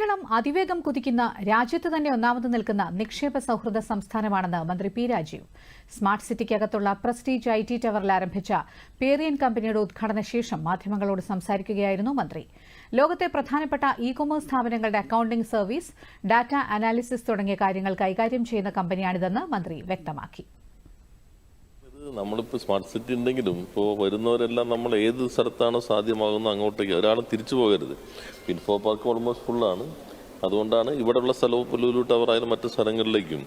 കേരളം അതിവേഗം കുതിക്കുന്ന രാജ്യത്ത് തന്നെ ഒന്നാമത് നിൽക്കുന്ന നിക്ഷേപ സൌഹൃദ സംസ്ഥാനമാണെന്ന് മന്ത്രി പി രാജീവ്. സ്മാർട്ട് സിറ്റിക്കകത്തുള്ള പ്രസ്റ്റീജ് IT ടവറിൽ ആരംഭിച്ച പേരിയൻ കമ്പനിയുടെ ഉദ്ഘാടന ശേഷം മാധ്യമങ്ങളോട് സംസാരിക്കുകയായിരുന്നു മന്ത്രി. ലോകത്തെ പ്രധാനപ്പെട്ട ഇ-കൊമേഴ്സ് സ്ഥാപനങ്ങളുടെ അക്കൌണ്ടിംഗ് സർവീസ്, ഡാറ്റ അനാലിസിസ് തുടങ്ങിയ കാര്യങ്ങൾ കൈകാര്യം ചെയ്യുന്ന കമ്പനിയാണിതെന്ന് മന്ത്രി വ്യക്തമാക്കി. നമ്മളിപ്പോൾ സ്മാർട്ട് സിറ്റി ഉണ്ടെങ്കിലും ഇപ്പോൾ വരുന്നവരെല്ലാം നമ്മൾ ഏത് സ്ഥലത്താണോ സാധ്യമാകുന്നത് അങ്ങോട്ടേക്ക് ഒരാളും തിരിച്ചു പോകരുത്. ഇൻഫോ പാർക്ക് ഓൾമോസ്റ്റ് ഫുള്ളാണ്. അതുകൊണ്ടാണ് ഇവിടെയുള്ള സ്ഥലവും ലുലു ടവർ ആയാലും മറ്റു സ്ഥലങ്ങളിലേക്കും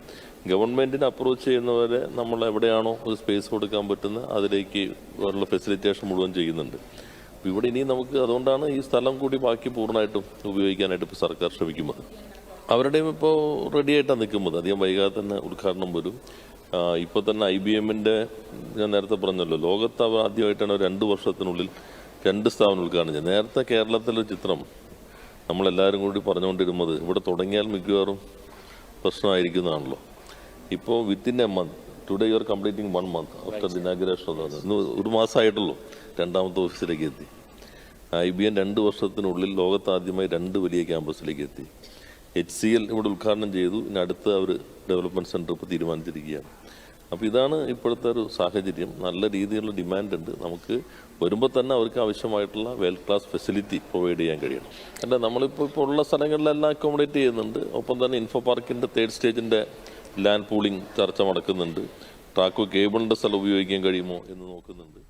ഗവൺമെൻറ്റിനെ അപ്രോച്ച് ചെയ്യുന്നവരെ നമ്മൾ എവിടെയാണോ ഒരു സ്പേസ് കൊടുക്കാൻ പറ്റുന്ന അതിലേക്ക് ഉള്ള ഫെസിലിറ്റേഷൻ മുഴുവൻ ചെയ്യുന്നുണ്ട്. അപ്പോൾ ഇവിടെ ഇനി നമുക്ക് അതുകൊണ്ടാണ് ഈ സ്ഥലം കൂടി ബാക്കി പൂർണ്ണമായിട്ടും ഉപയോഗിക്കാനായിട്ട് ഇപ്പോൾ സർക്കാർ ശ്രമിക്കുന്നത്. അവരുടെയും ഇപ്പോൾ റെഡി ആയിട്ടാണ് നിൽക്കുന്നത്. അധികം വൈകാതെ തന്നെ ഉദ്ഘാടനം വരും. ഇപ്പോൾ തന്നെ IBMന്റെ ഞാൻ നേരത്തെ പറഞ്ഞല്ലോ, ലോകത്ത് ആദ്യമായിട്ടാണ് 2 വർഷത്തിനുള്ളിൽ 2 സ്ഥാപനം ഉദ്ഘാടനം ചെയ്യുന്നത്. നേരത്തെ കേരളത്തിലൊരു ചിത്രം നമ്മളെല്ലാവരും കൂടി പറഞ്ഞുകൊണ്ടിരുന്നത് ഇവിടെ തുടങ്ങിയാൽ മിക്കവാറും പ്രശ്നമായിരിക്കുന്നതാണല്ലോ. ഇപ്പോൾ within A month, today you are completing 1 month after the inauguration എന്ന് പറഞ്ഞത്. ഇന്ന് 1 മാസമായിട്ടുള്ളൂ രണ്ടാമത്തെ ഓഫീസിലേക്ക് എത്തി. IBM 2 വർഷത്തിനുള്ളിൽ ലോകത്താദ്യമായി 2 വലിയ ക്യാമ്പസിലേക്ക് എത്തി. HCL ഇവിടെ ഉദ്ഘാടനം ചെയ്തു. ഇനി അടുത്ത അവർ ഡെവലപ്മെൻറ്റ് സെൻറ്റർ ഇപ്പോൾ തീരുമാനിച്ചിരിക്കുകയാണ്. അപ്പോൾ ഇതാണ് ഇപ്പോഴത്തെ ഒരു സാഹചര്യം. നല്ല രീതിയിലുള്ള ഡിമാൻഡ് ഉണ്ട്. നമുക്ക് വരുമ്പോൾ തന്നെ അവർക്ക് ആവശ്യമായിട്ടുള്ള വെൽ ക്ലാസ് ഫെസിലിറ്റി പ്രൊവൈഡ് ചെയ്യാൻ കഴിയണം. അല്ല, നമ്മളിപ്പോൾ ഉള്ള സ്ഥലങ്ങളിലെല്ലാം അക്കോമഡേറ്റ് ചെയ്യുന്നുണ്ട്. ഒപ്പം തന്നെ ഇൻഫോ പാർക്കിൻ്റെ 3rd സ്റ്റേജിൻ്റെ ലാൻഡ് പൂളിംഗ് ചർച്ച നടക്കുന്നുണ്ട്. ട്രാക്കോ കേബിളിൻ്റെ സ്ഥലം ഉപയോഗിക്കാൻ കഴിയുമോ എന്ന് നോക്കുന്നുണ്ട്.